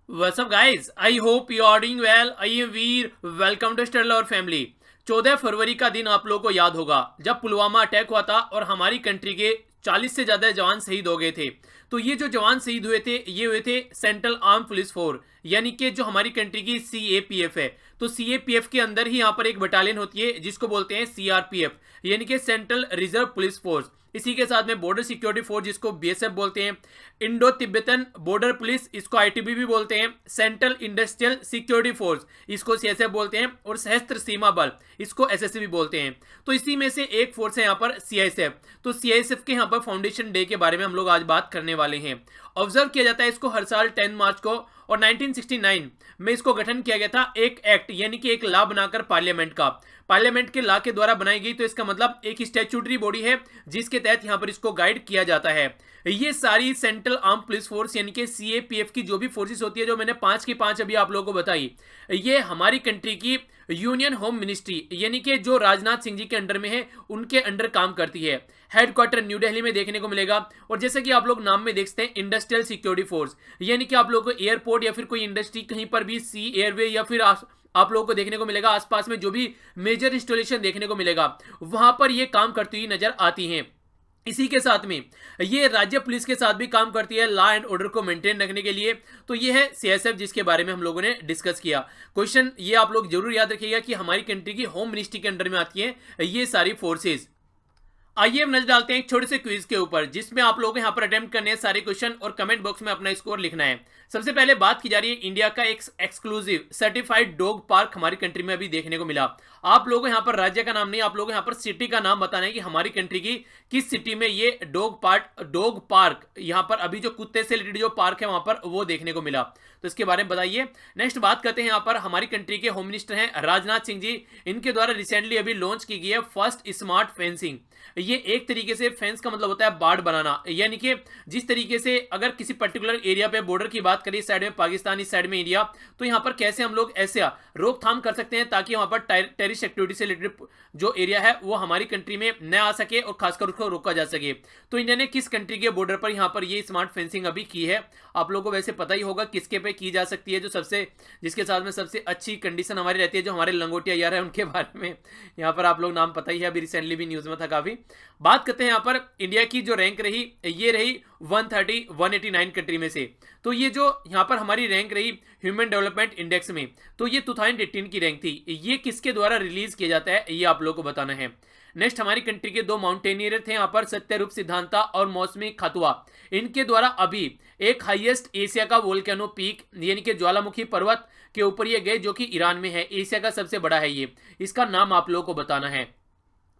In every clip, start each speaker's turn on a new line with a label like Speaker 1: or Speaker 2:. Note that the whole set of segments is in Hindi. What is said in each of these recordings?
Speaker 1: What's up guys? I hope you are doing well. I am Veer. Welcome to स्टेल और फैमिली. 14 फरवरी का दिन आप लोगों को याद होगा जब पुलवामा अटैक हुआ था और हमारी कंट्री के 40 से ज्यादा जवान शहीद हो गए थे. तो ये जो जवान शहीद हुए थे ये हुए थे सेंट्रल आर्म पुलिस फोर्स, यानी कि जो हमारी कंट्री की सीएपीएफ है. तो सीएपीएफ के अंदर ही यहाँ पर एक बटालियन होती है जिसको बोलते हैं सीआरपीएफ, यानी कि सेंट्रल रिजर्व पुलिस फोर्स. इसी के साथ में बॉर्डर सिक्योरिटी फोर्स जिसको बीएसएफ बोलते हैं, इंडो तिब्बतन बॉर्डर पुलिस इसको आईटीबी भी बोलते हैं, सेंट्रल इंडस्ट्रियल सिक्योरिटी फोर्स इसको सीएसएफ बोलते हैं, और सशस्त्र सीमा बल इसको एसएससी भी बोलते हैं. तो इसी में से एक फोर्स है यहाँ पर सीआईएसएफ. तो सीआईएसएफ के यहाँ पर फाउंडेशन डे के बारे में हम लोग आज बात करने वाले हैं. ऑब्जर्व किया जाता है इसको हर साल 10 मार्च को, और 1969 में इसको गठन किया गया था एक एक्ट यानी कि एक लॉ बनाकर पार्लियामेंट के लॉ के द्वारा बनाई गई. तो इसका मतलब एक स्टैट्यूटरी बॉडी है जिसके तहत यहां पर इसको गाइड किया जाता है. ये सारी सेंट्रल आर्म पुलिस फोर्स यानी कि सीएपीएफ की जो भी फोर्सेस होती है, जो मैंने 5 की 5 अभी आप लोगों को बताई, ये हमारी कंट्री की यूनियन होम मिनिस्ट्री यानी कि जो राजनाथ सिंह जी के अंडर में है उनके अंडर काम करती है. हेडक्वार्टर न्यू दिल्ली में देखने को मिलेगा. और जैसे कि आप लोग नाम में देख सकते हैं इंडस्ट्रियल सिक्योरिटी फोर्स, यानी कि आप लोगों को एयरपोर्ट या फिर कोई इंडस्ट्री कहीं पर भी सी एयरवे या फिर आप लोगों को देखने को मिलेगा आसपास में जो भी मेजर इंस्टॉलेशन देखने को मिलेगा वहां पर ये काम करती हुई नजर आती हैं. इसी के साथ में ये राज्य पुलिस के साथ भी काम करती है लॉ एंड ऑर्डर को मेंटेन रखने के लिए. तो ये है सीएसएफ जिसके बारे में हम लोगों ने डिस्कस किया. क्वेश्चन ये आप लोग जरूर याद रखिएगा कि हमारी कंट्री की होम मिनिस्ट्री के अंडर में आती है ये सारी फोर्सेज. आइए हम नजर डालते हैं एक छोटे से क्विज के ऊपर जिसमें आप लोग यहाँ पर अटेम्प्ट करने हैं सारे क्वेश्चन और कमेंट बॉक्स में अपना स्कोर लिखना है. सबसे पहले बात की जा रही है इंडिया का एक एक्सक्लूसिव सर्टिफाइड डॉग पार्क हमारी कंट्री में अभी देखने को मिला. आप लोगों यहाँ पर राज्य का नाम नहीं, आप लोग यहाँ पर सिटी का नाम बताना है कि हमारी कंट्री की किस सिटी में ये डॉग पार्क यहाँ पर अभी जो कुत्ते से रिलेटेड जो पार्क है वहां पर वो देखने को मिला. तो इसके बारे में बताइए. नेक्स्ट बात करते हैं यहाँ पर हमारी कंट्री के होम मिनिस्टर हैं राजनाथ सिंह जी. इनके द्वारा रिसेंटली अभी लॉन्च की गई है फर्स्ट स्मार्ट फेंसिंग. ये एक तरीके से फेंस का मतलब होता है बाड़ बनाना, यानी कि जिस तरीके से अगर किसी पर्टिकुलर एरिया पे बॉर्डर की बात करें, इस साइड में पाकिस्तान इस साइड में इंडिया, तो यहाँ पर कैसे हम लोग ऐसे रोकथाम कर सकते हैं ताकि वहां पर टेररिस्ट एक्टिविटी से रिलेटेड जो एरिया है वो हमारी कंट्री में न आ सके और खासकर उसको रोका जा सके. तो इंडिया ने किस कंट्री के बॉर्डर पर यहाँ पर ये स्मार्ट फेंसिंग अभी की है? आप लोगों को वैसे पता ही होगा किसके पे की जा सकती है. जो सबसे जिसके साथ में सबसे अच्छी कंडीशन हमारी रहती है जो हमारे लंगोटिया यार है उनके बारे में यहाँ पर आप लोग नाम पता ही है, अभी रिसेंटली भी न्यूज में था काफी. बात करते हैं यहाँ पर इंडिया की जो रैंक रही ये रही 189 कंट्री में से. तो ये जो यहाँ पर हमारी रैंक रही ह्यूमन डेवलपमेंट इंडेक्स में, तो ये 2018 की रैंक थी. ये किसके द्वारा रिलीज किया जाता है ये आप लोगों को बताना है. नेक्स्ट हमारी कंट्री के 2 माउंटेनियर थे यहाँ पर, सत्यरूप सिद्धांता और मौसमी खतुआ. इनके द्वारा अभी एक हाईएस्ट एशिया का वोल्केनो पीक यानी कि ज्वालामुखी पर्वत के ऊपर ये गए जो कि ईरान में है. एशिया का सबसे बड़ा है ये. इसका नाम आप लोगों को बताना है.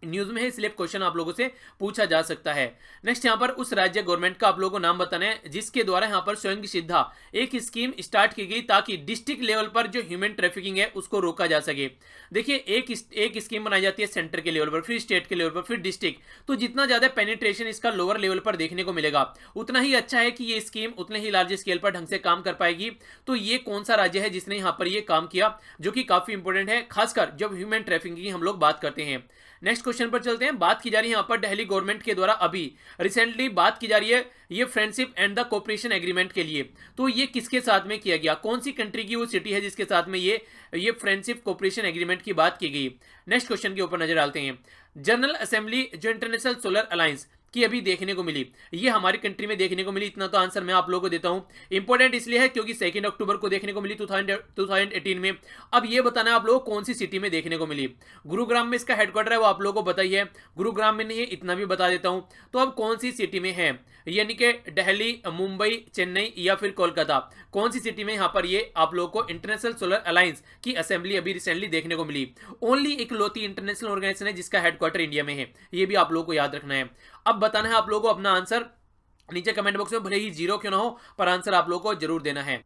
Speaker 1: न्यूज में है इसलिए क्वेश्चन आप लोगों से पूछा जा सकता है. नेक्स्ट यहाँ पर उस राज्य गवर्नमेंट का आप लोगों को नाम बताना है जिसके द्वारा यहाँ पर स्वयं सिद्धा एक स्कीम स्टार्ट की गई ताकि डिस्ट्रिक्ट लेवल पर जो ह्यूमन ट्रैफिकिंग है उसको रोका जा सके. देखिए एक स्कीम बनाई जाती है सेंटर के लेवल पर, फिर स्टेट के लेवल पर, फिर डिस्ट्रिक्ट. तो जितना ज्यादा पेनिट्रेशन इसका लोअर लेवल पर देखने को मिलेगा उतना ही अच्छा है कि ये स्कीम उतने ही लार्ज स्केल पर ढंग से काम कर पाएगी. तो ये कौन सा राज्य है जिसने यहाँ पर ये काम किया जो कि काफी इंपॉर्टेंट है खासकर जब ह्यूमन ट्रैफिकिंग की हम लोग बात करते हैं. नेक्स्ट क्वेश्चन पर चलते हैं. बात की जा रही है यहाँ पर दिल्ली गवर्नमेंट के द्वारा अभी रिसेंटली बात की जा रही है ये friendship and the cooperation agreement के लिए. तो ये किसके साथ में किया गया, कौन सी कंट्री की वो सिटी है जिसके साथ में ये फ्रेंडशिप कोऑपरेशन एग्रीमेंट की बात की गई. नेक्स्ट क्वेश्चन के ऊपर नजर डालते हैं. जनरल असेंबली जो इंटरनेशनल सोलर अलायंस की अभी देखने को मिली, ये हमारी कंट्री में देखने को मिली. इतना तो आंसर मैं आप लोगों को देता हूं. इंपॉर्टेंट इसलिए है क्योंकि 2 अक्टूबर को देखने को मिली 2018 में. अब ये बताना है आप लोगों को कौन सी सिटी में देखने को मिली. गुरुग्राम में इसका हेडक्वार्टर है वो आप लोगों को पता ही है. गुरुग्राम में नहीं है इतना भी बता देता हूं. तो अब कौन सी सिटी में है, यानी कि दिल्ली, मुंबई, चेन्नई या फिर कोलकाता, कौन सी सिटी में यहाँ पर ये आप लोगों को इंटरनेशनल सोलर अलायंस की असेंबली अभी रिसेंटली देखने को मिली. ओनली इकलौती इंटरनेशनल ऑर्गेनाइजेशन है जिसका हेडक्वार्टर इंडिया में है. ये भी आप लोगों को याद रखना है. अब बताना है आप लोगों को अपना आंसर नीचे कमेंट बॉक्स में, भले ही 0 क्यों ना हो पर आंसर आप लोगों को जरूर देना है.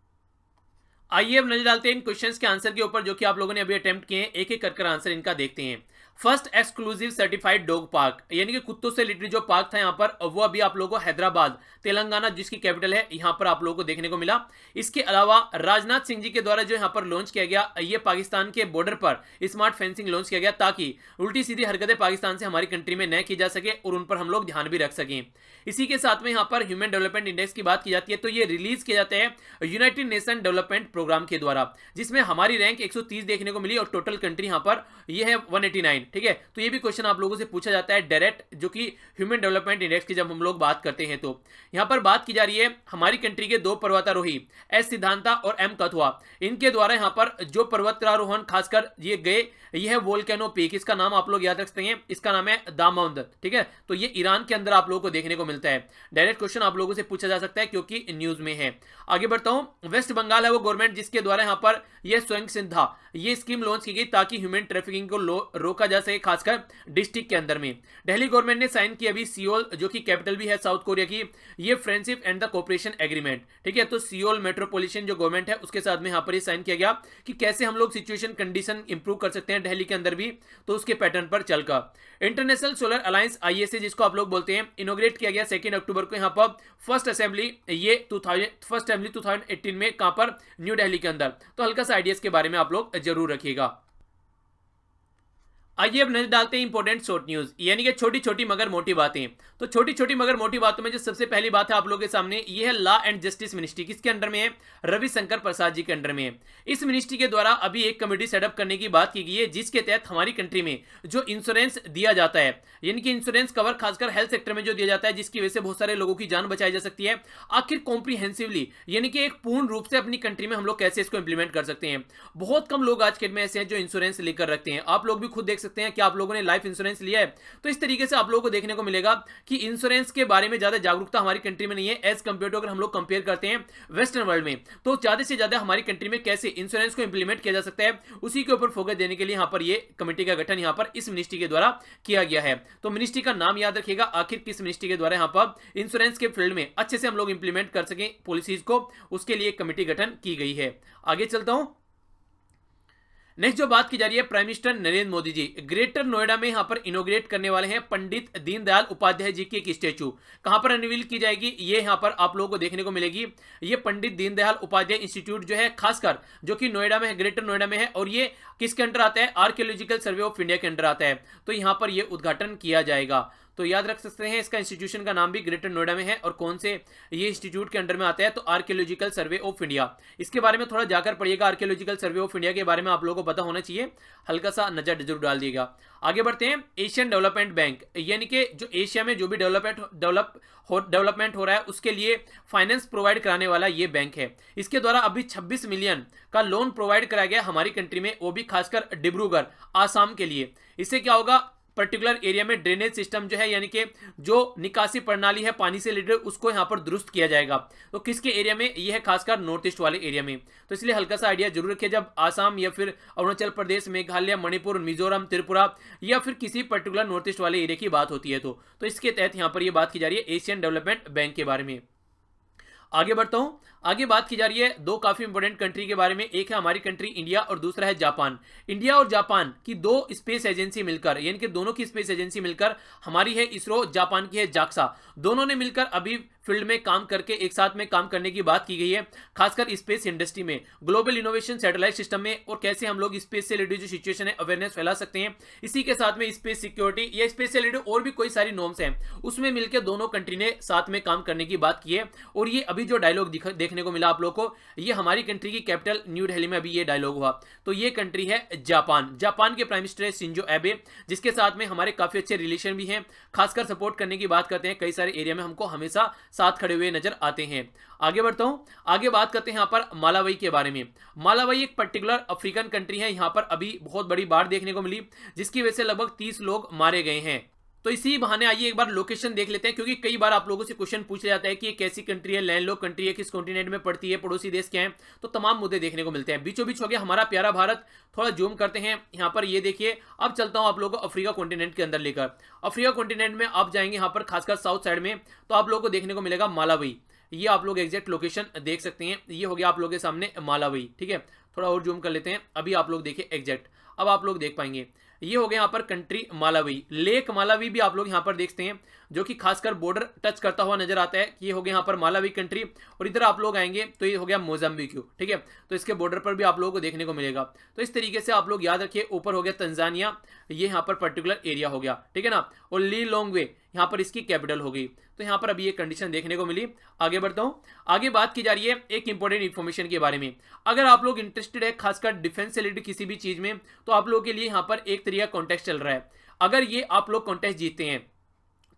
Speaker 1: आइए अब नजर डालते हैं इन क्वेश्चंस के आंसर के ऊपर जो कि आप लोगों ने अभी अटेम्प्ट किए हैं. एक एक कर आंसर इनका देखते हैं. First exclusive certified dog park, यानी कि कुत्तों से रिलेटेड जो पार्क था यहाँ पर, वो अभी आप लोगों को हैदराबाद तेलंगाना जिसकी कैपिटल है यहाँ पर आप लोगों को देखने को मिला। इसके अलावा राजनाथ सिंह जी के द्वारा जो यहाँ पर लॉन्च किया गया, ये पाकिस्तान के बॉर्डर पर स्मार्ट फेंसिंग लॉन्च किया गया ताकि उल्टी सीधी हरकतें पाकिस्तान से हमारी कंट्री में न की जा सके और उन पर हम लोग ध्यान भी रख सकें। इसी के साथ में यहाँ पर ह्यूमन डेवलपमेंट इंडेक्स की बात की जाती है तो ये रिलीज किया जाता है यूनाइटेड नेशन डेवलपमेंट प्रोग्राम के द्वारा, जिसमें हमारी रैंक 130 देखने को मिली और टोटल कंट्री यहाँ पर ये है 189। ठीक है, तो ये भी क्वेश्चन आप लोगों से पूछा जाता है डायरेक्ट, जो कि ह्यूमन डेवलपमेंट इंडेक्स की जब हम लोग बात करते हैं। तो यहाँ पर बात की जा रही है हमारी कंट्री के दो पर्वतारोही एस सिद्धांता और एम कथुआ, इनके द्वारा यहाँ पर जो पर्वतारोहण खासकर ये गए, यह है वोल्केनो पीक, इसका नाम आप लोग याद रख सकते हैं, इसका नाम है दामोदर। ठीक है, तो ये ईरान के अंदर आप लोगों को देखने को मिलता है। डायरेक्ट क्वेश्चन आप लोगों से पूछा जा सकता है क्योंकि न्यूज में है। आगे बढ़ता हूं, वेस्ट बंगाल है वो गवर्नमेंट जिसके द्वारा यहाँ पर यह स्वयं सिद्धा ये स्कीम लॉन्च की गई ताकि ह्यूमन ट्रैफिकिंग को रोका जा सके, खासकर डिस्ट्रिक्ट के अंदर में। दिल्ली गवर्नमेंट ने साइन की अभी सियोल, जो कि कैपिटल भी है साउथ कोरिया की, ये friendship and the cooperation agreement. ठीक है, तो सियोल मेट्रोपॉलिटन जो गवर्नमेंट है उसके साथ में यहाँ पर ये साइन किया गया कि कैसे हम लोग सिचुएशन कंडीशन इंप्रूव कर सकते हैं दिल्ली के अंदर भी, तो उसके पैटर्न पर चलकर इंटरनेशनल सोलर अलायंस ISA जिसको आप लोग बोलते हैं, इनोग्रेट किया गया 2 अक्टूबर को यहाँ पर फर्स्ट असेंबली, ये 2018 में कहां पर, न्यू दिल्ली के अंदर। तो हल्का सा आइडियाज के बारे में आप लोग जरूर रखिएगा। आइए अब नजर डालते हैं इंपॉर्टेंट शॉर्ट न्यूज, यानी कि छोटी छोटी मगर मोटी बातें। तो छोटी छोटी मगर मोटी बातों में जो सबसे पहली बात है आप लोगों के सामने, ये है लॉ एंड जस्टिस मिनिस्ट्री, किसके अंडर में है, रविशंकर प्रसाद जी के अंडर में है। इस मिनिस्ट्री के द्वारा अभी एक कमेटी सेटअप करने की बात की गई है जिसके तहत हमारी कंट्री में जो इंश्योरेंस दिया जाता है, यानी कि इंश्योरेंस कवर खासकर हेल्थ सेक्टर में जो दिया जाता है, जिसकी वजह से बहुत सारे लोगों की जान बचाई जा सकती है, आखिर कॉम्प्रीहेंसिवली यानी कि एक पूर्ण रूप से अपनी कंट्री में हम लोग कैसे इसको इंप्लीमेंट कर सकते हैं। बहुत कम लोग आज के डेट में ऐसे हैं जो इंश्योरेंस लेकर रखते हैं। आप लोग भी खुद देख सकते हैं कि आप लोगों ने लाइफ इंश्योरेंस लिया है, तो इस तरीके से आप लोगों को देखने को मिलेगा कि इंश्योरेंस के बारे में ज्यादा जागरूकता हमारी कंट्री में नहीं है एज कंपेयर टू, अगर हम लोग कंपेयर करते हैं वेस्टर्न वर्ल्ड में, तो ज्यादा से ज्यादा हमारी कंट्री में कैसे इंश्योरेंस को इंप्लीमेंट किया जा सकता है, उसी के ऊपर फोकस देने के लिए यहां पर ये कमेटी का गठन यहां पर इस मिनिस्ट्री के द्वारा किया गया है। तो मिनिस्ट्री का नाम याद रखिएगा, आखिर किस मिनिस्ट्री के द्वारा यहां पर इंश्योरेंस के फील्ड में अच्छे से हम लोग इंप्लीमेंट कर सकें पॉलिसीज को, उसके लिए एक कमेटी गठन की गई है। आगे चलता हूं, नेक्स्ट जो बात की जा रही है, prime minister Narendra Modi ji greater Noida में यहां पर इनोग्रेट करने वाले हैं पंडित दीनदयाल उपाध्याय जी की एक स्टैचू। कहां पर अनवील की जाएगी, ये यहां पर आप लोगों को देखने को मिलेगी। ये पंडित दीनदयाल उपाध्याय इंस्टीट्यूट जो है खासकर जो कि नोएडा में है, ग्रेटर नोएडा में है, और ये किसके अंडर आता है, आर्कियोलॉजिकल सर्वे ऑफ इंडिया के अंडर आता है। तो यहां पर यह उद्घाटन किया जाएगा, तो याद रख सकते हैं इसका इंस्टीट्यूशन का नाम भी ग्रेटर नोएडा में है, और कौन से ये इंस्टीट्यूट के अंडर में आता है, तो आर्कियोलॉजिकल सर्वे ऑफ इंडिया। इसके बारे में थोड़ा जाकर पढ़िएगा, आर्कियोलॉजिकल सर्वे ऑफ इंडिया के बारे में आप लोगों को पता होना चाहिए, हल्का सा नजर जरूर डाल दिएगा। आगे बढ़ते हैं, एशियन डेवलपमेंट बैंक, यानी कि जो एशिया में जो भी डेवलपमेंट हो रहा है उसके लिए फाइनेंस प्रोवाइड कराने वाला ये बैंक है। इसके द्वारा अभी 26 मिलियन का लोन प्रोवाइड कराया गया हमारी कंट्री में, वो भी खासकर डिब्रूगढ़ आसाम के लिए। इससे क्या होगा, पर्टिकुलर एरिया में ड्रेनेज सिस्टम जो है, यानी कि जो निकासी प्रणाली है पानी से रिलेटेड, उसको यहां पर दुरुस्त किया जाएगा। तो किसके एरिया में, यह है खासकर नॉर्थ ईस्ट वाले एरिया में। तो इसलिए हल्का सा आइडिया जरूर रखिए, जब आसाम या फिर अरुणाचल प्रदेश, मेघालय, मणिपुर, मिजोरम, त्रिपुरा या फिर किसी पर्टिकुलर नॉर्थ ईस्ट वाले एरिया की बात होती है, तो इसके तहत यहां पर यह बात की जा रही है एशियन डेवलपमेंट बैंक के बारे में। आगे बढ़ता हूं, आगे बात की जा रही है दो काफी इंपॉर्टेंट कंट्री के बारे में, एक है हमारी कंट्री इंडिया और दूसरा है जापान। इंडिया और जापान की दो स्पेस एजेंसी मिलकर, यानी कि दोनों की स्पेस एजेंसी मिलकर, हमारी है इसरो, जापान की है जाक्सा, दोनों ने मिलकर अभी फील्ड में काम करके एक साथ में काम करने की बात की गई है, खासकर स्पेस इंडस्ट्री में, ग्लोबल इनोवेशन सैटेलाइट सिस्टम में, और कैसे हम लोग स्पेस से रिलेटेड जो सिचुएशन है अवेयरनेस फैला सकते हैं। इसी के साथ में स्पेस सिक्योरिटी या स्पेस से रिलेटेड और भी कोई सारी नॉर्म्स हैं, उसमें मिलकर दोनों कंट्री ने साथ में काम करने की बात की है। और ये अभी जो डायलॉग देखने को मिला आप लोग को, ये हमारी कंट्री की कैपिटल न्यू दिल्ली में अभी ये डायलॉग हुआ। तो ये कंट्री है जापान, जापान के प्राइम मिनिस्टर है शिंजो एबे, जिसके साथ में हमारे काफी अच्छे रिलेशन भी हैं, खासकर सपोर्ट करने की बात करते हैं, कई सारे एरिया में हमको हमेशा साथ खड़े हुए नजर आते हैं। आगे बढ़ता हूं, आगे बात करते हैं यहां पर मालावी के बारे में। मालावी एक पर्टिकुलर अफ्रीकन कंट्री है, यहां पर अभी बहुत बड़ी बाढ़ देखने को मिली, जिसकी वजह से लगभग 30 लोग मारे गए हैं। तो इसी बहाने आइए एक बार लोकेशन देख लेते हैं, क्योंकि कई बार आप लोगों से क्वेश्चन पूछ जाता है कि ये कैसी कंट्री है, लैंडलॉक कंट्री है, किस कॉन्टिनेंट में पड़ती है, पड़ोसी देश क्या है, तो तमाम मुद्दे देखने को मिलते हैं। बीचों बीच हो गया हमारा प्यारा भारत, थोड़ा जूम करते हैं यहाँ पर, ये देखिए। अब चलता हूं आप लोगों को अफ्रीका कॉन्टिनेंट के अंदर लेकर। अफ्रीका कॉन्टिनेंट में आप जाएंगे यहाँ पर खासकर साउथ साइड में, तो आप लोगों को देखने को मिलेगा मालावी। ये आप लोग एग्जैक्ट लोकेशन देख सकते हैं, ये हो गया आप लोगों के सामने मालावी। ठीक है, थोड़ा और जूम कर लेते हैं, अभी आप लोग देखिए एग्जैक्ट, अब आप लोग देख पाएंगे ये हो गया यहाँ पर कंट्री मालावी, लेक मालावी भी आप लोग यहाँ पर देखते हैं जो कि खासकर बॉर्डर टच करता हुआ नजर आता है। ये हो गया यहाँ पर मालावी कंट्री, और इधर आप लोग आएंगे तो ये हो गया मोजाम्बिक, ठीक है, तो इसके बॉर्डर पर भी आप लोगों को देखने को मिलेगा। तो इस तरीके से आप लोग याद रखिए, ऊपर हो गया तंजानिया, ये यहाँ पर पर्टिकुलर एरिया हो गया, ठीक है ना, और ली लोंगवे यहाँ पर इसकी कैपिटल हो गई। तो यहाँ पर अभी ये कंडीशन देखने को मिली। आगे बढ़ता हूँ, आगे बात की जा रही है एक इंपॉर्टेंट इन्फॉर्मेशन के बारे में। अगर आप लोग इंटरेस्टेड है खासकर डिफेंस से रिलेटेड किसी भी चीज में, तो आप लोगों के लिए यहाँ पर एक तरीका कॉन्टेस्ट चल रहा है। अगर ये आप लोग कॉन्टेस्ट जीतते हैं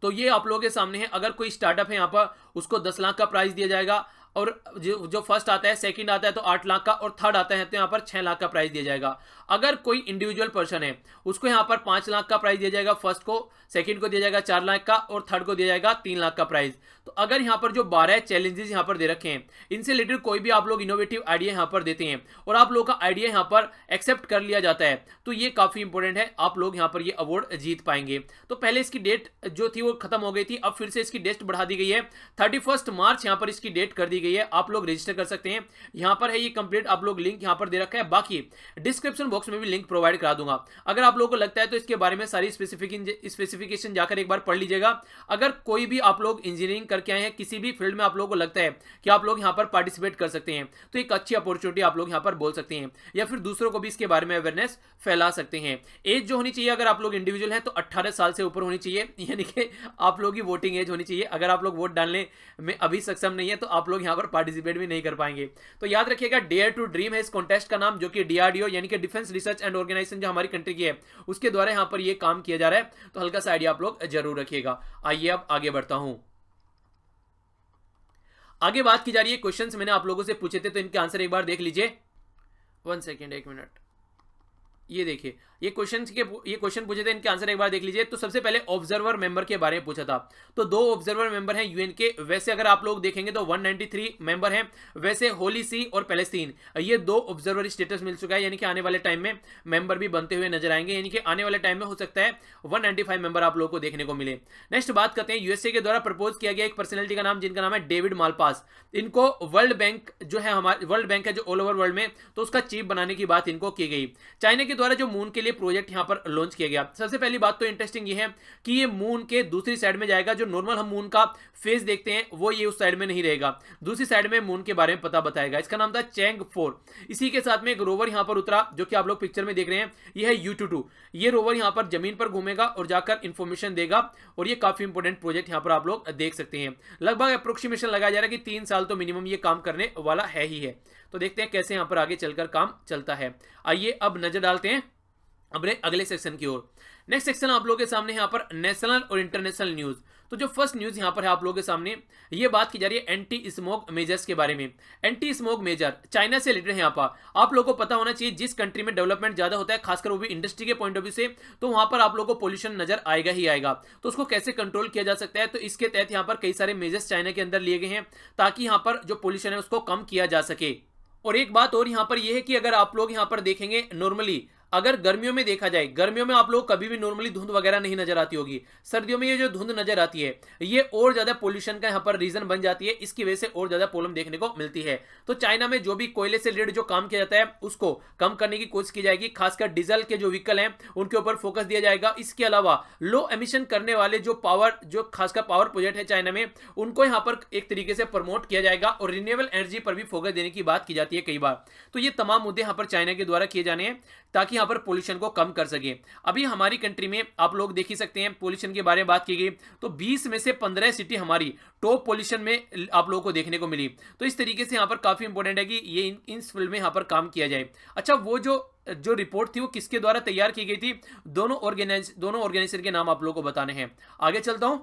Speaker 1: तो ये आप लोगों के सामने है, अगर कोई स्टार्टअप है यहाँ पर उसको 10 लाख का प्राइस दिया जाएगा, और जो फर्स्ट आता है, सेकंड आता है तो 8 लाख का, और थर्ड आता है तो यहाँ पर 6 लाख का प्राइस दिया जाएगा। अगर कोई इंडिविजुअल पर्सन है उसको यहाँ पर 5 लाख का प्राइस दिया जाएगा, फर्स्ट को, सेकंड को दिया जाएगा 4 लाख का, और थर्ड को दिया जाएगा 3 लाख का प्राइस। तो अगर यहाँ पर जो 12 चैलेंजेस यहाँ पर दे रखे हैं, इनसे रिलेटेड कोई भी आप लोग इनोवेटिव आइडिया यहाँ पर देते हैं और आप लोगों का आइडिया यहाँ पर एक्सेप्ट कर लिया जाता है, तो ये काफी इंपॉर्टेंट है, आप लोग यहाँ पर ये अवार्ड जीत पाएंगे। तो पहले इसकी डेट जो थी वो खत्म हो गई थी, अब फिर से इसकी डेट बढ़ा दी गई है, 31 मार्च यहाँ पर इसकी डेट कर दी गई है। आप लोग रजिस्टर कर सकते हैं, यहाँ पर है ये कंप्लीट, आप लोग लिंक यहाँ पर दे रखा है, बाकी डिस्क्रिप्शन बॉक्स में भी लिंक प्रोवाइड करा दूंगा। अगर आप लोगों को लगता है तो इसके बारे में सारी स्पेसिफिकेशन जाकर एक बार पढ़ लीजिएगा। अगर कोई भी आप लोग इंजीनियरिंग करके आए हैं, किसी भी फील्ड में आप लोगों को लगता है कि आप लोग यहाँ पर पार्टिसिपेट कर सकते हैं, तो एक अच्छी अपॉर्चुनिटी आप लोग यहाँ पर बोल सकते हैं, या फिर दूसरों को भी इसके बारे में अवेयरनेस फैला सकते हैं। एज जो होनी चाहिए, अगर आप लोग इंडिविजुअल हैं तो 18 साल से ऊपर होनी चाहिए, यानी कि आप लोग की वोटिंग एज होनी चाहिए। अगर आप लोग वोट डालने में अभी सक्षम नहीं है तो आप लोग यहाँ पर पार्टिसिपेट भी नहीं कर पाएंगे। तो याद रखिएगा, डेयर टू ड्रीम है इस कॉन्टेस्ट का नाम, जो कि डीआरडीओ यानी कि डिफेंस रिसर्च एंड ऑर्गेनाइजेशन जो हमारी कंट्री की है उसके द्वारा यहाँ पर ये काम किया जा रहा है। तो हल्का सा आइडिया आप लोग जरूर रखिएगा। आइए अब आगे बढ़ता हूं। आगे बात की जा रही है, क्वेश्चंस मैंने आप लोगों से पूछे थे तो इनके आंसर एक बार देख लीजिए। 1 सेकेंड, 1 मिनट, ये देखिए, ये क्वेश्चन पूछे थे, इनके आंसर एक बार देख लीजिए। तो सबसे पहले ऑब्जर्वर मेंबर के बारे में पूछा था, तो 2 ऑब्जर्वर मेंबर हैं यूएन के। वैसे अगर आप लोग देखेंगे तो 193 मेंबर हैं। वैसे होली सी और पैलेस्टीन, ये 2 ऑब्जर्वर स्टेटस मिल चुका है, यानी कि आने वाले टाइम में मेंबर भी बनते हुए नजर आएंगे, यानी कि आने वाले टाइम में हो सकता है 195 मेंबर आप लोगों को देखने को मिले। नेक्स्ट बात करते हैं, यूएसए के द्वारा प्रपोज किया गया एक पर्सनैलिटी का नाम, जिनका नाम है डेविड मालपास। इनको वर्ल्ड बैंक जो है, हमारे वर्ल्ड बैंक है जो ऑल ओवर वर्ल्ड में, तो उसका चीफ बनाने की बात इनको की गई। चाइना के द्वारा जो मून के लिए प्रोजेक्ट यहां पर लॉन्च किया गया, सबसे पहली बात तो इंटरेस्टिंग ये है कि ये मून के दूसरी साइड में जाएगा। जो नॉर्मल हम मून का फेस देखते हैं वो ये उस साइड में नहीं रहेगा, दूसरी साइड में मून के बारे में पता बताएगा। इसका नाम था चैंग 4। इसी के साथ में एक रोवर यहां पर उतरा, जो कि आप लोग पिक्चर में देख रहे हैं, ये है U22। ये रोवर यहां पर जमीन पर घूमेगा और जाकर इंफॉर्मेशन देगा, और ये काफी इंपॉर्टेंट प्रोजेक्ट यहां पर आप लोग देख सकते हैं। लगभग अप्रोक्सीमेशन लगाया जा रहा है कि 3 साल तो मिनिमम ये काम करने वाला है ही है। तो देखते हैं कैसे यहां पर आगे चलकर काम चलता है। आइए अब नजर डालते हैं अपने अगले सेक्शन की ओर। नेक्स्ट सेक्शन आप लोगों के सामने यहाँ पर नेशनल और इंटरनेशनल न्यूज। तो जो फर्स्ट न्यूज यहाँ पर है आप लोगों के सामने, ये बात की जा रही है एंटी स्मोक मेजर्स के बारे में। एंटी स्मोक मेजर चाइना से रिलेटेड है। यहाँ पर आप लोगों को पता होना चाहिए, जिस कंट्री में डेवलपमेंट ज्यादा होता है, खासकर वो भी इंडस्ट्री के पॉइंट ऑफ व्यू से, तो वहां पर आप लोगों को पोल्यूशन नजर आएगा ही आएगा। तो उसको कैसे कंट्रोल किया जा सकता है, तो इसके तहत यहाँ पर कई सारे मेजर्स चाइना के अंदर लिए गए हैं, ताकि यहाँ पर जो पोल्यूशन है उसको कम किया जा सके। और एक बात और यहाँ पर यह है कि अगर आप लोग यहाँ पर देखेंगे, नॉर्मली अगर गर्मियों में देखा जाए, गर्मियों में आप लोग कभी भी नॉर्मली धुंध वगैरह नहीं नजर आती होगी। सर्दियों में ये जो धुंध नजर आती है, ये और ज्यादा पोल्यूशन का यहाँ पर रीजन बन जाती है। इसकी वजह से और ज्यादा प्रॉब्लम देखने को मिलती है। तो चाइना में जो भी कोयले से रिलेटेड जो काम किया जाता है उसको कम करने की कोशिश की जाएगी। खासकर डीजल के जो व्हीकल हैं उनके ऊपर फोकस दिया जाएगा। इसके अलावा लो एमिशन करने वाले जो खासकर पावर प्रोजेक्ट है चाइना में, उनको यहाँ पर एक तरीके से प्रमोट किया जाएगा, और रिन्यूएबल एनर्जी पर भी फोकस देने की बात की जाती है कई बार। तो ये तमाम मुद्दे यहाँ पर चाइना के द्वारा किए जाने हैं, ताकि यहाँ पर पोल्यूशन को कम कर सके। अभी हमारी कंट्री में आप लोग देख ही सकते हैं, पोल्यूशन के बारे में बात की गई तो 20 में से 15 सिटी हमारी टॉप पोल्यूशन में आप लोगों को देखने को मिली। तो इस तरीके से यहाँ पर काफी इंपॉर्टेंट है कि ये इस फील्ड में यहाँ पर काम किया जाए। अच्छा, वो जो रिपोर्ट थी वो किसके द्वारा तैयार की गई थी, दोनों ऑर्गेनाइजेशन के नाम आप लोगों को बताने हैं। आगे चलता हूं,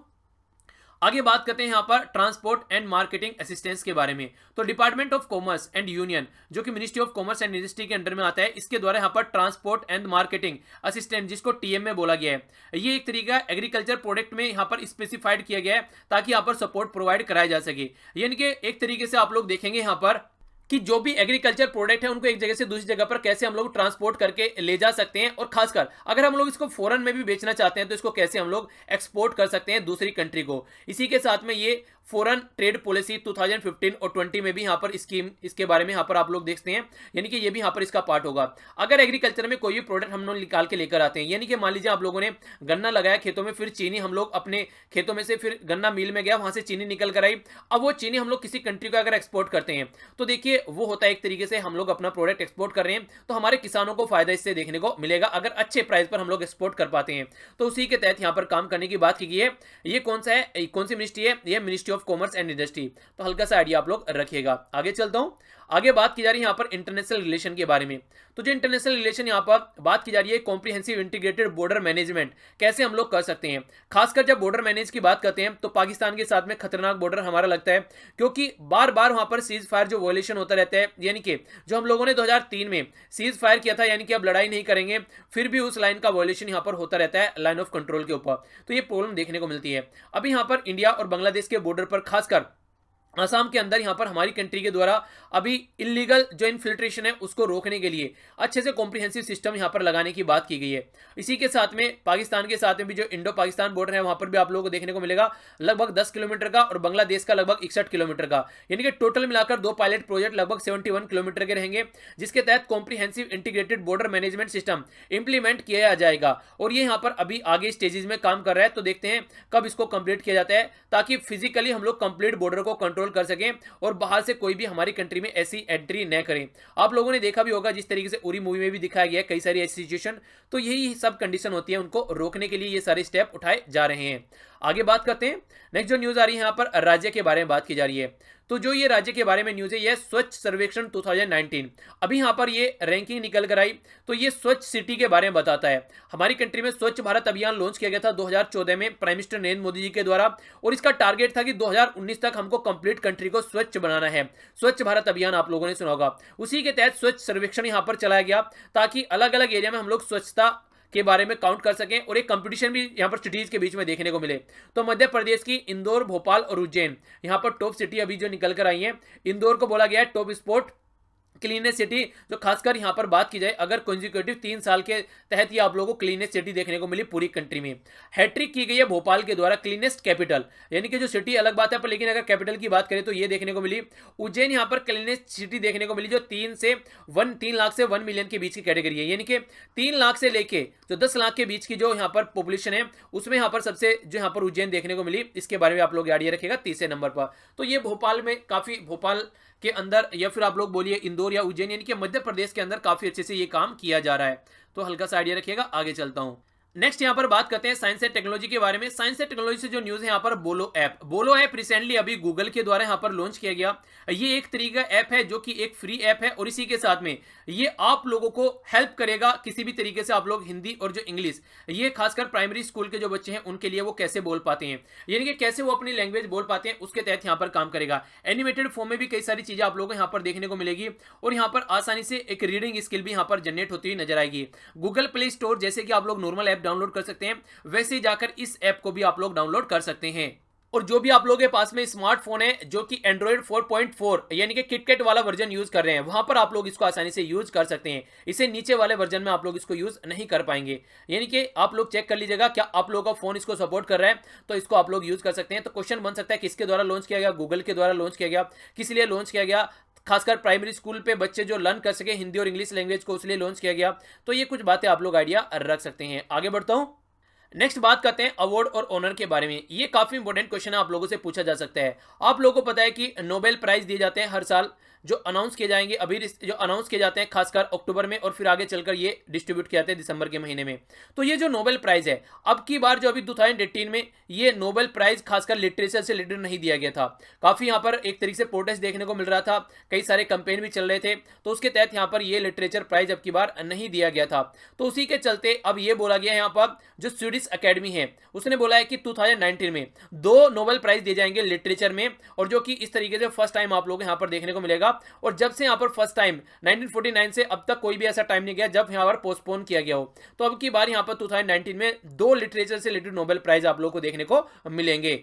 Speaker 1: आगे बात करते हैं यहाँ पर ट्रांसपोर्ट एंड मार्केटिंग असिस्टेंस के बारे में। तो department of commerce and union, जो कि ministry of commerce and industry के अंडर में आता है, इसके द्वारा यहाँ पर ट्रांसपोर्ट एंड मार्केटिंग असिस्टेंट, जिसको टीएम में बोला गया है, ये एक तरीका एग्रीकल्चर प्रोडक्ट में यहाँ पर स्पेसिफाइड किया गया है, ताकि यहाँ पर सपोर्ट प्रोवाइड कराया जा सके। यानी कि एक तरीके से आप लोग देखेंगे यहाँ पर कि जो भी एग्रीकल्चर प्रोडक्ट है उनको एक जगह से दूसरी जगह पर कैसे हम लोग ट्रांसपोर्ट करके ले जा सकते हैं, और खासकर अगर हम लोग इसको फॉरेन में भी बेचना चाहते हैं तो इसको कैसे हम लोग एक्सपोर्ट कर सकते हैं दूसरी कंट्री को। इसी के साथ में ये फॉरेन ट्रेड पॉलिसी 2015 और 20 में भी यहाँ पर स्कीम इसके बारे में यहाँ पर आप लोग देखते हैं, यानी कि ये भी यहाँ पर इसका पार्ट होगा। अगर एग्रीकल्चर में कोई भी प्रोडक्ट हम लोग निकाल के लेकर आते हैं, यानी कि मान लीजिए आप लोगों ने गन्ना लगाया खेतों में, फिर चीनी हम लोग अपने खेतों में से फिर गन्ना मिल में गया, वहां से चीनी निकल कर आई, अब वो चीनी हम लोग किसी कंट्री को अगर एक्सपोर्ट करते हैं तो देखिए वो होता है एक तरीके से हम लोग अपना प्रोडक्ट एक्सपोर्ट कर रहे हैं, तो हमारे किसानों को फायदा इससे देखने को मिलेगा अगर अच्छे प्राइस पर हम लोग एक्सपोर्ट कर पाते हैं। तो उसी के तहत यहाँ पर काम करने की बात की गई है। ये कौन सा है, कौन सी मिनिस्ट्री है, ये ministry of commerce and industry. तो हल्का सा आइडिया आप लोग रखिएगा। आगे चलता हूं, आगे बात की जा रही है यहाँ पर इंटरनेशनल रिलेशन के बारे में। तो जो इंटरनेशनल रिलेशन यहाँ पर बात की जा रही है, कॉम्प्रिहेंसिव इंटीग्रेटेड बॉर्डर मैनेजमेंट कैसे हम लोग कर सकते हैं। खासकर जब बॉर्डर मैनेज की बात करते हैं तो पाकिस्तान के साथ में खतरनाक बॉर्डर हमारा लगता है, क्योंकि बार बार वहां पर सीज फायर जो वॉयलेशन होता रहता है, यानी कि जो हम लोगों ने 2003 में सीज फायर किया था, यानी कि अब लड़ाई नहीं करेंगे, फिर भी उस लाइन का वॉयलेशन यहाँ पर होता रहता है लाइन ऑफ कंट्रोल के ऊपर। तो ये प्रॉब्लम देखने को मिलती है। अभी यहाँ पर इंडिया और बांग्लादेश के बॉर्डर पर खासकर आसाम के अंदर यहाँ पर हमारी कंट्री के द्वारा अभी इलीगल जो इन्फिल्ट्रेशन है उसको रोकने के लिए अच्छे से कॉम्प्रिहेंसिव सिस्टम यहाँ पर लगाने की बात की गई है। इसी के साथ में पाकिस्तान के साथ में भी जो इंडो पाकिस्तान बॉर्डर है वहां पर भी आप लोगों को देखने को मिलेगा लगभग 10 किलोमीटर का और बांग्लादेश का लगभग 61 किलोमीटर का, यानी कि टोटल मिलाकर दो पायलट प्रोजेक्ट लगभग 71 किलोमीटर के रहेंगे, जिसके तहत comprehensive integrated border management system implement किया जाएगा। और ये यहाँ पर अभी आगे स्टेजेस में काम कर रहा है, तो देखते हैं कब इसको कंप्लीट किया जाता है, ताकि फिजिकली हम लोग कंप्लीट बॉर्डर को कंट्रोल कर सकें और बाहर से कोई भी हमारी कंट्री में ऐसी एंट्री न करें। आप लोगों ने देखा भी होगा जिस तरीके से उरी मूवी में भी दिखाया गया है कई सारी ऐसी सिचुएशन, तो यही सब कंडीशन होती है, उनको रोकने के लिए ये सारे स्टेप उठाए जा रहे हैं। आगे बात करते हैं, नेक्स्ट जो न्यूज आ रही है यहाँ पर राज्य के बारे में बात की जा रही है। तो जो ये राज्य के बारे में न्यूज है, ये स्वच्छ सर्वेक्षण 2019 अभी यहाँ पर ये रैंकिंग निकल कर आई, तो ये स्वच्छ सिटी के बारे में बताता है। हमारी कंट्री में स्वच्छ भारत अभियान लॉन्च किया गया था 2014 में प्राइम मिनिस्टर नरेंद्र मोदी जी के द्वारा, और इसका टारगेट था कि 2019 तक हमको कंप्लीट कंट्री को स्वच्छ बनाना है। स्वच्छ भारत अभियान आप लोगों ने सुना होगा, उसी के तहत स्वच्छ सर्वेक्षण यहाँ पर चलाया गया, ताकि अलग अलग एरिया में हम लोग स्वच्छता के बारे में काउंट कर सकें और एक कंपटीशन भी यहां पर सिटीज के बीच में देखने को मिले। तो मध्य प्रदेश की इंदौर, भोपाल और उज्जैन यहां पर टॉप सिटी अभी जो निकल कर आई हैं। इंदौर को बोला गया है टॉप स्पॉट क्लीनेस्ट सिटी, जो खासकर यहां पर बात की जाए अगर कंसेक्यूटिव 3 साल के तहत ये आप लोगों को क्लीनेस्ट सिटी देखने को मिली पूरी कंट्री में। हैट्रिक की गई है भोपाल के द्वारा क्लीनेस्ट कैपिटल, यानी कि जो सिटी अलग बात है पर लेकिन अगर कैपिटल की बात करें तो ये देखने को मिली। उज्जैन यहां पर क्लीनेस्ट सिटी देखने को मिली, जो 3 लाख से 1 मिलियन के बीच की कैटेगरी है, यानी कि 3 लाख से लेके जो 10 लाख के बीच की जो यहाँ पर पॉपुलेशन है उसमें यहाँ पर सबसे जो यहाँ पर उज्जैन देखने को मिली। इसके बारे में आप लोग आइडिया रखिएगा 30 नंबर पर। तो ये भोपाल में काफी, भोपाल के अंदर या फिर आप लोग बोलिए इंदौर या उज्जैन, यानी कि मध्य प्रदेश के अंदर काफी अच्छे से ये काम किया जा रहा है। तो हल्का सा आइडिया रखिएगा। आगे चलता हूं, नेक्स्ट यहाँ पर बात करते हैं साइंस एंड टेक्नोलॉजी के बारे में। साइंस एंड टेक्नोलॉजी से जो न्यूज है यहाँ पर बोलो ऐप। बोलो ऐप रिसेंटली अभी गूगल के द्वारा यहाँ पर लॉन्च किया गया। ये एक तरीका ऐप है जो कि एक फ्री ऐप है, और इसी के साथ में ये आप लोगों को हेल्प करेगा किसी भी तरीके से आप लोग हिंदी और जो इंग्लिश, ये खासकर प्राइमरी स्कूल के जो बच्चे हैं उनके लिए वो कैसे बोल पाते हैं, यानी कि कैसे वो अपनी लैंग्वेज बोल पाते हैं, उसके तहत यहाँ पर काम करेगा। एनिमेटेड फॉर्म में भी कई सारी चीजें आप लोगों को यहाँ पर देखने को मिलेगी, और यहाँ पर आसानी से एक रीडिंग स्किल भी यहाँ पर जनरेट होती हुई नजर आएगी। गूगल प्ले स्टोर जैसे कि आप लोग नॉर्मल ऐप डाउनलोड कर सकते हैं, वैसे ही जाकर इस ऐप को भी आप लोग डाउनलोड कर सकते हैं। और जो भी आप लोगों के पास में स्मार्टफोन है जो कि एंड्रॉइड 4.4 यानी कि किटकैट वाला वर्जन यूज कर रहे हैं, वहां पर आप लोग इसको आसानी से यूज कर सकते हैं। इसे नीचे वाले वर्जन में आप लोग इसको यूज नहीं कर पाएंगे, यानी कि आप लोग चेक कर लीजिएगा क्या आप लोगों का फोन इसको सपोर्ट कर रहा है, तो इसको आप लोग यूज कर सकते हैं। तो क्वेश्चन बन सकता है किसके द्वारा लॉन्च किया गया, गूगल के द्वारा लॉन्च किया गया, किस लिए लॉन्च किया गया, खासकर प्राइमरी स्कूल पे बच्चे जो लर्न कर सके हिंदी और इंग्लिश लैंग्वेज को, उसलिए लॉन्च किया गया। तो ये कुछ बातें आप लोग आइडिया रख सकते हैं। आगे बढ़ता हूं, नेक्स्ट बात करते हैं अवार्ड और ऑनर के बारे में। ये काफी इंपॉर्टेंट क्वेश्चन है, आप लोगों से पूछा जा सकता है। आप लोगों को पता है कि नोबेल प्राइज दिए जाते हैं हर साल, जो अनाउंस किए जाएंगे अभी, जो अनाउंस किए जाते हैं खासकर अक्टूबर में, और फिर आगे चलकर ये डिस्ट्रीब्यूट किए जाते हैं दिसंबर के महीने में। तो ये जो नोबेल प्राइज है, अब की बार जो अभी 2018 में ये नोबेल प्राइज खासकर लिटरेचर से रिलेटेड नहीं दिया गया था। काफी यहाँ पर एक तरीके से प्रोटेस्ट देखने को मिल रहा था, कई सारे कंपेन भी चल रहे थे, तो उसके तहत यहाँ पर ये लिटरेचर प्राइज अब की बार नहीं दिया गया था। तो उसी के चलते अब ये बोला गया यहाँ पर जो स्वीडिश अकेडमी है उसने बोला है कि 2019 में 2 नोबेल प्राइज दिए जाएंगे लिटरेचर में, और जो कि इस तरीके से फर्स्ट टाइम आप लोग यहाँ पर देखने को मिलेगा। और जब से यहाँ पर फर्स्ट टाइम 1949 से अब तक कोई भी ऐसा टाइम नहीं गया जब यहाँ पर पोस्टपोन किया गया हो, तो अब की बार यहाँ पर 2019 में 2 लिटरेचर से रिलेटेड नोबेल प्राइज आप लोग को देखने को मिलेंगे।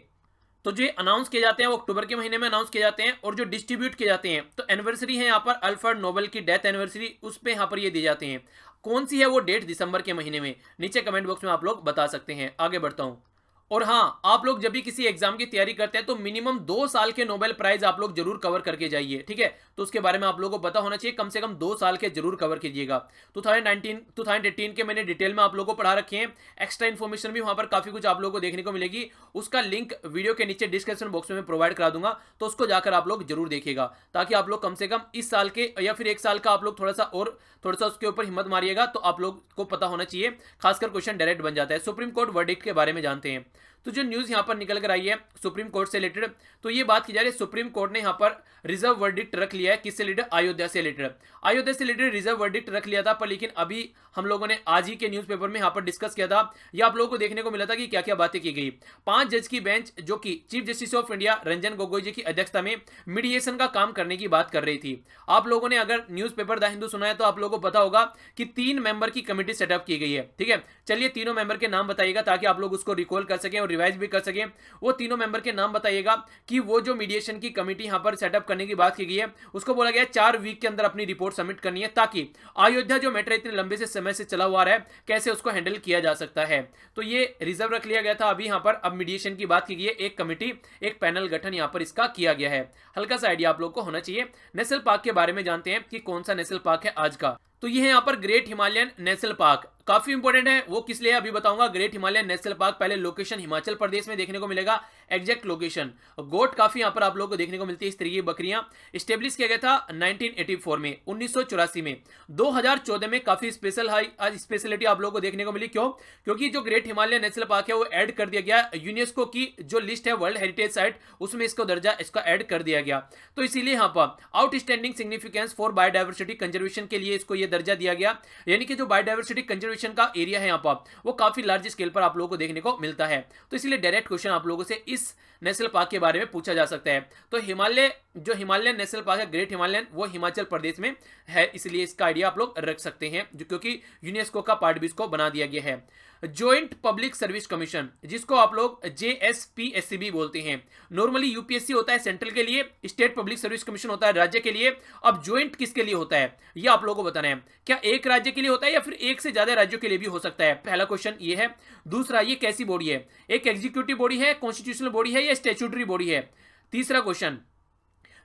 Speaker 1: तो जो अनाउंस किए जाते हैं वो अक्टूबर के महीने में अनाउंस किए जाते हैं, और जो डिस्ट्रीब्यूट किए जाते हैं तो एनिवर्सरी है यहाँ पर अल्फ्रेड नोबेल की डेथ एनिवर्सरी, उस पे यहाँ पर ये दिए जाते हैं। कौन सी है वो डेट, दिसंबर के महीने में, नीचे कमेंट बॉक्स में आप लोग बता सकते हैं। आगे बढ़ता हूँ, और हाँ, आप लोग जब भी किसी एग्जाम की तैयारी करते हैं तो मिनिमम 2 साल के नोबेल प्राइज आप लोग जरूर कवर करके जाइए, ठीक है। तो उसके बारे में आप लोगों को पता होना चाहिए, कम से कम 2 साल के जरूर कवर कीजिएगा। 2018 के मैंने डिटेल में आप लोगों को पढ़ा रखे हैं। एक्स्ट्रा इन्फॉर्मेशन भी वहां पर काफी कुछ आप लोगों को देखने को मिलेगी। उसका लिंक वीडियो के नीचे डिस्क्रिप्शन बॉक्स में प्रोवाइड करा दूंगा, तो उसको जाकर आप लोग जरूर देखिएगा, ताकि आप लोग कम से कम इस साल के या फिर 1 साल का आप लोग थोड़ा सा उसके ऊपर हिम्मत मारिएगा, तो आप लोग को पता होना चाहिए। खासकर क्वेश्चन डायरेक्ट बन जाता है। सुप्रीम कोर्ट वर्डिक्ट के बारे में जानते हैं। तो जो न्यूज यहां पर निकल कर आई है सुप्रीम कोर्ट से रिलेटेड, तो ये बात की जा रही है सुप्रीम कोर्ट ने यहां पर रिजर्व वर्डिक्ट रख लिया है। किससे रिलेटेड? अयोध्या से रिलेटेड। अयोध्या से रिलेटेड रिजर्व वर्डिक्ट रख लिया था, पर लेकिन अभी हम लोगों ने आज ही के न्यूज़पेपर में यहां पर डिस्कस किया था। ये आप लोगों को देखने को मिला था कि क्या क्या बातें की गई। 5 जज की बेंच, जो कि chief justice of India Ranjan Gogoi ji की अध्यक्षता में मीडिएशन का काम करने की बात कर रही थी। आप लोगों ने अगर न्यूज़पेपर द हिंदू सुना है तो आप लोगों को पता होगा कि 3 मेंबर की कमेटी सेटअप की गई है, ठीक है। चलिए तीनों मेंबर के नाम बताइएगा, ताकि आप लोग उसको रिकॉल कर सकें और रिवाइज भी कर सकें। वो तीनों मेंबर के नाम बताइएगा कि वो जो मीडिएशन की कमेटी यहां पर सेटअप करने की बात की गई है, उसको बोला गया 4 वीक के अंदर अपनी रिपोर्ट सबमिट करनी है, ताकि अयोध्या जो मैटर इतने लंबे से समय से चला हुआ है कैसे उसको हैंडल किया जा सकता है। तो ये रिजर्व रख लिया गया था अभी यहां पर। अब मीडिएशन की बात की गई है, एक कमेटी, एक पैनल गठन यहां पर इसका किया गया है। हल्का सा आइडिया आप लोग को होना चाहिए। नेशनल पार्क के बारे में जानते हैं कि कौन सा नेशनल पार्क है आज का। तो ये है यहाँ पर ग्रेट हिमालयन नेशनल पार्क। काफी इंपॉर्टेंट है, वो किस लिए अभी बताऊंगा। ग्रेट हिमालयन नेशनल पार्क, पहले लोकेशन हिमाचल प्रदेश में देखने को मिलेगा, एग्जैक्ट लोकेशन। गोट काफी यहाँ पर आप लोगों को देखने को मिलती है, इस तरीके की बकरियां। स्टेब्लिश किया गया था 1984 में, 1984 में। 2014 में काफी स्पेशलिटी आप लोगों को देखने को मिली। क्यों? क्योंकि जो ग्रेट हिमालयन नेशनल पार्क है वो ऐड कर दिया गया यूनेस्को की जो लिस्ट है वर्ल्ड हेरिटेज साइट, उसमें इसको दर्जा इसका ऐड कर दिया गया। तो इसीलिए यहाँ पर outstanding significance for biodiversity conservation के लिए इसको ये दर्जा दिया गया। यानी कि जो बायोडाइवर्सिटी कंजर्वेशन का एरिया है यहाँ पर, वो काफी लार्ज स्केल पर आप लोगों को देखने को मिलता है। तो इसलिए डायरेक्ट क्वेश्चन आप लोगों से इस नेशनल पार्क के बारे में पूछा जा सकता है। तो हिमालयन नेशनल पार्क है ग्रेट हिमालयन, वो हिमाचल प्रदेश में है, इसलिए इसका आइडिया आप लोग रख सकते हैं, जो क्योंकि यूनेस्को का पार्ट भी इसको बना दिया गया है। ज्वाइंट पब्लिक सर्विस कमीशन, जिसको आप लोग JSPSC भी बोलते हैं। नॉर्मली यूपीएससी होता है सेंट्रल के लिए, स्टेट पब्लिक सर्विस कमीशन होता है राज्य के लिए। अब ज्वाइंट किसके लिए होता है ये आप लोगों को बताना है। क्या एक राज्य के लिए होता है या फिर एक से ज्यादा राज्यों के लिए भी हो सकता है? पहला क्वेश्चन ये है। दूसरा, ये कैसी बॉडी है? एक एग्जीक्यूटिव बॉडी है, कॉन्स्टिट्यूशनल बॉडी है या स्टैट्यूटरी बॉडी है? तीसरा क्वेश्चन,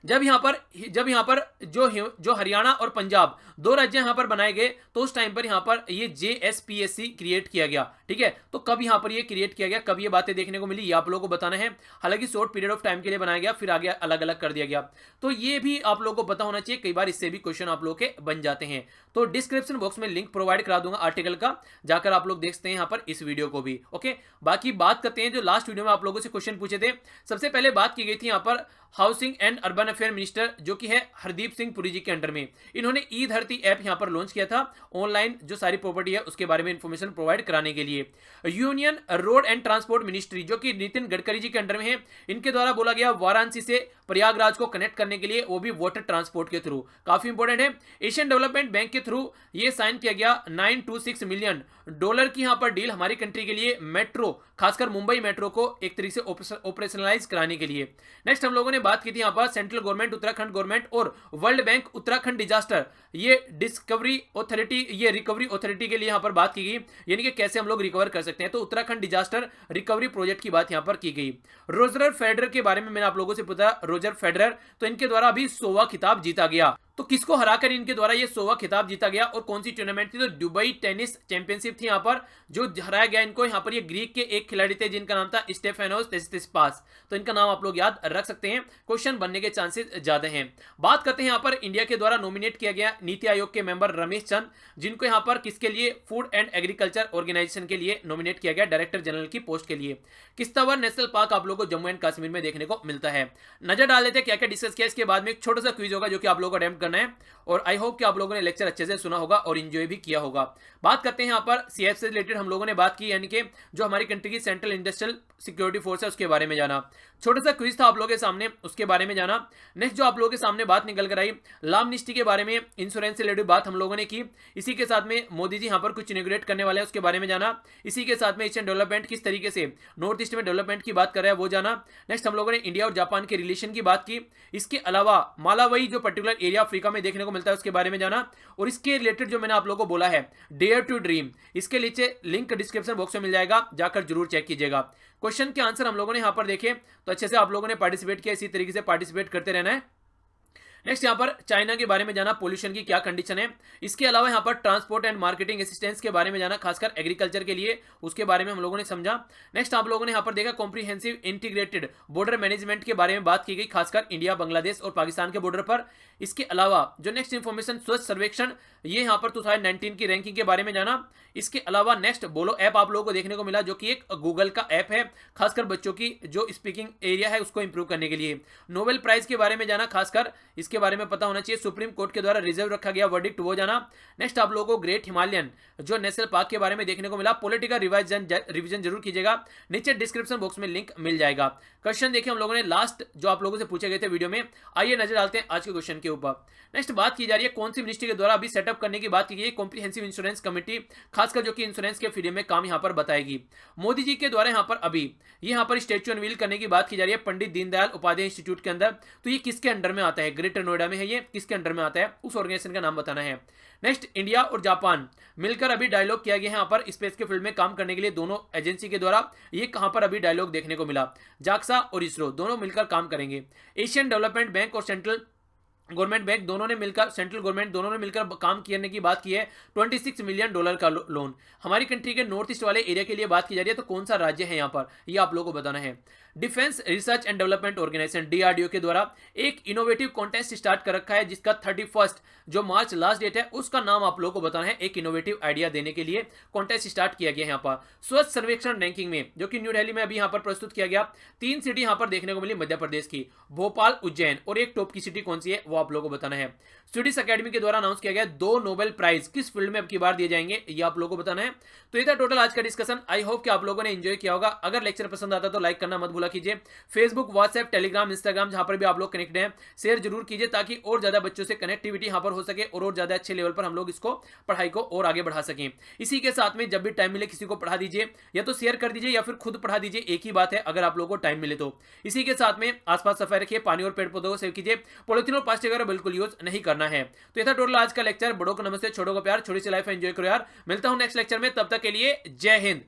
Speaker 1: जब यहां पर जो हरियाणा और पंजाब 2 राज्य यहां पर बनाए गए, तो उस टाइम पर यहां पर ये JSPSC क्रिएट किया गया, ठीक है। तो कब यहां पर ये क्रिएट किया गया, कब ये बातें देखने को मिली, ये आप लोगों को बताना है। हालांकि शॉर्ट पीरियड ऑफ टाइम के लिए बनाया गया, फिर आगे अलग अलग कर दिया गया। तो ये भी आप लोगों को पता होना चाहिए, कई बार इससे भी क्वेश्चन आप लोगों के बन जाते हैं। तो डिस्क्रिप्शन बॉक्स में लिंक प्रोवाइड करा दूंगा आर्टिकल का, जाकर आप लोग देख सकते हैं यहाँ पर इस वीडियो को भी। ओके, बाकी बात करते हैं जो लास्ट वीडियो में आप लोगों से क्वेश्चन पूछे थे। सबसे पहले बात की गई थी यहाँ पर housing and urban affair minister, जो कि है हरदीप सिंह पुरी जी के अंडर में। इन्होंने ई धरती ऐप यहां पर लॉन्च किया था, ऑनलाइन जो सारी प्रॉपर्टी है उसके बारे में इंफॉर्मेशन प्रोवाइड कराने के लिए। Union road and transport ministry, जो कि नितिन गडकरी जी के अंडर में है, इनके द्वारा बोला गया वाराणसी से प्रयागराज को कनेक्ट करने के लिए, वो भी वाटर ट्रांसपोर्ट के थ्रू। काफी इंपॉर्टेंट है। एशियन डेवलपमेंट बैंक के थ्रू ये साइन किया गया $926 मिलियन की यहां पर डील हमारी कंट्री के लिए, मेट्रो, खासकर मुंबई मेट्रो को एक तरीके से ऑपरेशनलाइज कराने के लिए। नेक्स्ट हम लोगों ने बात की थी यहां पर सेंट्रल गवर्नमेंट, उत्तराखंड गवर्नमेंट और वर्ल्ड बैंक उत्तराखंड डिजास्टर, ये रिकवरी ऑथोरिटी के लिए यहां पर बात की गई, यानी कि कैसे हम लोग रिकवर कर सकते हैं। तो उत्तराखंड डिजास्टर रिकवरी प्रोजेक्ट की बात यहां पर की गई। रोजर फेडरर के बारे में मैंने आप लोगों से पूछा, रोजर फेडरर, तो इनके द्वारा अभी 100वां खिताब जीता गया। तो किसको हराकर इनके द्वारा ये 100वां खिताब जीता गया और कौन सी टूर्नामेंट थी? तो दुबई टेनिस चैंपियनशिप थी यहाँ पर, जो हराया गया इनको। यहाँ पर ये ग्रीक के एक खिलाड़ी थे जिनका नाम था स्टेफेनोस tsitsipas, तो इनका नाम आप लोग याद रख सकते हैं, क्वेश्चन बनने के चांसेस ज्यादा हैं। बात करते हैं यहाँ पर इंडिया के द्वारा नॉमिनेट किया गया नीति आयोग के मेंबर रमेश चंद, जिनको यहाँ पर किसके लिए? फूड एंड एग्रीकल्चर ऑर्गेनाइजेशन के लिए नॉमिनेट किया गया, डायरेक्टर जनरल की पोस्ट के लिए। किश्तवाड़ नेशनल पार्क आप लोगों को जम्मू एंड कश्मीर में देखने को मिलता है। नजर डाल लेते हैं क्या क्या डिस्कस किया। इसके बाद में एक छोटा सा क्विज होगा जो कि आप लोगों को अटेम्प्ट करना है, और आई होप कि आप लोगों ने लेक्चर अच्छे से सुना होगा और एंजॉय भी किया होगा। बात करते हैं यहाँ पर CF से रिलेटेड हम लोगों ने बात की, यानी कि जो हमारी कंट्री की सेंट्रल इंडस्ट्रियल सिक्योरिटी फोर्स है उसके बारे में जाना। छोटा सा क्विज था आप लोगों के सामने, उसके बारे में जाना। नेक्स्ट जो आप लोगों के सामने बात निकल कर आई, लामनिस्टी के बारे में, इंश्योरेंस से रिलेटेड बात हम लोगों ने की। इसी के साथ में मोदी जी यहाँ पर कुछ इनॉग्रेट करने वाले हैं, उसके बारे में जाना। इसी के साथ में एशियन डेवलपमेंट किस तरीके से नॉर्थ ईस्ट में डेवलपमेंट की बात कर रहा है वो जाना। नेक्स्ट हम लोगों ने इंडिया और जापान के रिलेशन की बात की। इसके अलावा मालावी जो पर्टिकुलर एरिया अफ्रीका में देखने को मिलता है उसके बारे में जाना। और इसके रिलेटेड जो मैंने आप लोगों को बोला है डेयर टू ड्रीम, इसके नीचे लिंक डिस्क्रिप्शन बॉक्स में मिल जाएगा, जाकर जरूर चेक कीजिएगा। क्वेश्चन के आंसर हम लोगों ने यहाँ पर देखे, तो अच्छे से आप लोगों ने पार्टिसिपेट किया, इसी तरीके से पार्टिसिपेट करते रहना है। नेक्स्ट यहाँ पर चाइना के बारे में जाना, पोल्यूशन की क्या कंडीशन है। इसके अलावा यहाँ पर ट्रांसपोर्ट एंड मार्केटिंग असिस्टेंस के बारे में जाना, खासकर एग्रीकल्चर के लिए, उसके बारे में हम लोगों ने समझा। नेक्स्ट आप लोगों ने यहाँ पर देखा कॉम्प्रिहेंसिव इंटीग्रेटेड बॉर्डर मैनेजमेंट के बारे में बात की गई, खासकर इंडिया, बांग्लादेश और पाकिस्तान के बॉर्डर पर। इसके अलावा जो नेक्स्ट इंफॉर्मेशन स्वच्छ सर्वेक्षण, ये यहाँ पर 2019 की रैंकिंग के बारे में जाना। इसके अलावा नेक्स्ट बोलो ऐप आप लोगों को देखने को मिला, जो कि एक गूगल का ऐप है, खासकर बच्चों की जो स्पीकिंग एरिया है उसको इंप्रूव करने के लिए। नोबेल प्राइज के बारे में जाना, खासकर इसके बारे में पता होना चाहिए, सुप्रीम कोर्ट के द्वारा रिजर्व रखा गया वर्डिक्ट वो जाना। नेक्स्ट आप लोगों को ग्रेट हिमालयन जो नेशनल पार्क के बारे में देखने को मिला। पॉलिटिकल रिवीजन जरूर कीजिएगा, नीचे डिस्क्रिप्शन बॉक्स में लिंक मिल जाएगा। क्वेश्चन देखिए हम लोगों ने लास्ट जो आप लोगों से पूछे गए थे वीडियो में, आइए नजर डालते हैं आज के क्वेश्चन के ऊपर। नेक्स्ट बात की जा रही है कौन सी मिनिस्ट्री के द्वारा अभी सेटअप करने की बात की गई है, कॉम्प्रिहेंसिव इंश्योरेंस कमेटी, खासकर जो कि इंश्योरेंस के फील्ड में काम यहाँ पर बताएगी। मोदी जी के द्वारा यहाँ पर अभी यहाँ पर स्टैच्यू अनवील करने की बात की जा रही है पंडित दीनदयाल उपाध्याय इंस्टीट्यूट के अंदर। तो ये किसके अंडर में आता है, ग्रेटर नोएडा में है, ये किसके अंडर में आता है, उस ऑर्गेनाइजेशन का नाम बताना है। नेक्स्ट इंडिया और जापान मिलकर अभी डायलॉग किया गया है यहाँ पर स्पेस के फील्ड में काम करने के लिए, दोनों एजेंसी के द्वारा। ये कहाँ पर अभी डायलॉग देखने को मिला, जाक्सा और इसरो दोनों मिलकर काम करेंगे। एशियन डेवलपमेंट बैंक और सेंट्रल गवर्नमेंट बैंक दोनों ने मिलकर, सेंट्रल गवर्नमेंट दोनों ने मिलकर काम करने की बात की है। $26 मिलियन का लोन हमारी कंट्री के नॉर्थ ईस्ट वाले एरिया के लिए बात की जा रही है। तो कौन सा राज्य है यहाँ पर, ये आप लोगों को बताना है। Defence research and development organisation DRDO के द्वारा एक इनोवेटिव कॉन्टेस्ट स्टार्ट कर रखा है, जिसका 31 जो मार्च लास्ट डेट है, उसका नाम आप लोगों को बताना है। एक इनोवेटिव आइडिया देने के लिए कॉन्टेस्ट स्टार्ट किया गया है यहाँ पर। स्वच्छ सर्वेक्षण रैंकिंग में जो कि न्यू दिल्ली में अभी यहाँ पर प्रस्तुत किया गया, 3 सिटी यहाँ पर देखने को मिली मध्य प्रदेश की, भोपाल, उज्जैन, और एक टॉप की सिटी कौन सी है वो आप लोगों को बताना है। स्वीडिश अकेडमी के द्वारा अनाउंस किया गया 2 नोबेल प्राइज किस फील्ड में अब की बार दिए जाएंगे, ये आप लोगों को बताना है। तो ये था टोटल आज का डिस्कशन। आई होप कि आप लोगों ने एंजॉय किया होगा। अगर लेक्चर पसंद आता तो लाइक करना मत भूला कीजिए। फेसबुक, व्हाट्सएप, टेलीग्राम, इंस्टाग्राम जहां पर भी आप लोग कनेक्ट हैं, शेयर जरूर कीजिए, ताकि और ज्यादा बच्चों से कनेक्टिविटी यहां पर हो सके और ज्यादा अच्छे लेवल पर हम लोग इसको पढ़ाई को और आगे बढ़ा सकें। इसी के साथ में जब भी टाइम मिले किसी को पढ़ा दीजिए, या तो शेयर कर दीजिए या फिर खुद पढ़ा दीजिए, एक ही बात है अगर आप लोगों को टाइम मिले तो। इसी के साथ में आसपास सफाई रखिए, पानी और पेड़ पौधों को सेव कीजिए, पॉलिथीन और प्लास्टिक वगैरह बिल्कुल यूज नहीं करना है। तो ये था टोटल आज का लेक्चर। बड़ों को नमस्ते, छोटों को प्यार, छोटी सी लाइफ एंजॉय करो यार। मिलता हूं नेक्स्ट लेक्चर में, तब तक के लिए जय हिंद।